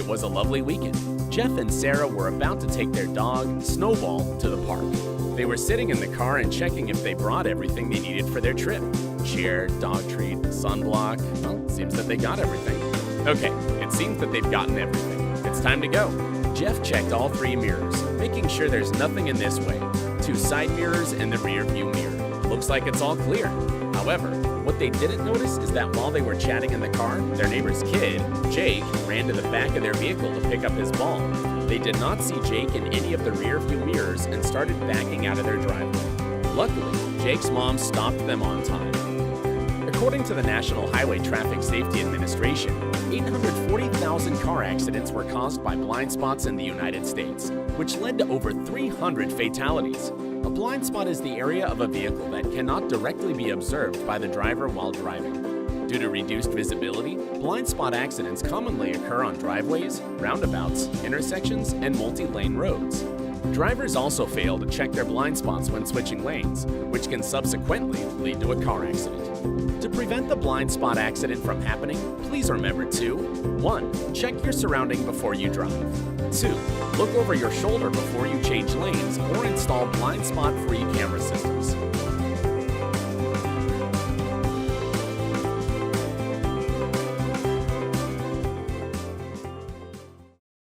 It was a lovely weekend. Jeff and Sarah were about to take their dog, Snowball, to the park. They were sitting in the car and checking if they brought everything they needed for their trip. Chair, dog treat, sunblock. Well, seems that they got everything. Okay, it seems that they've gotten everything. It's time to go. Jeff checked all 3 mirrors, making sure there's nothing in this way. 2 side mirrors and the rear view mirror. Looks like it's all clear. However, what they didn't notice is that while they were chatting in the car, their neighbor's kid, Jake, ran to the back of their vehicle to pick up his ball. They did not see Jake in any of the rear view mirrors and started backing out of their driveway. Luckily, Jake's mom stopped them on time. According to the National Highway Traffic Safety Administration, 840,000 car accidents were caused by blind spots in the United States, which led to over 300 fatalities. A blind spot is the area of a vehicle that cannot directly be observed by the driver while driving. Due to reduced visibility, blind spot accidents commonly occur on driveways, roundabouts, intersections, and multi-lane roads. Drivers also fail to check their blind spots when switching lanes, which can subsequently lead to a car accident. To prevent the blind spot accident from happening, please remember to 1. Check your surrounding before you drive. 2. Look over your shoulder before you change lanes or install blind spot-free camera systems.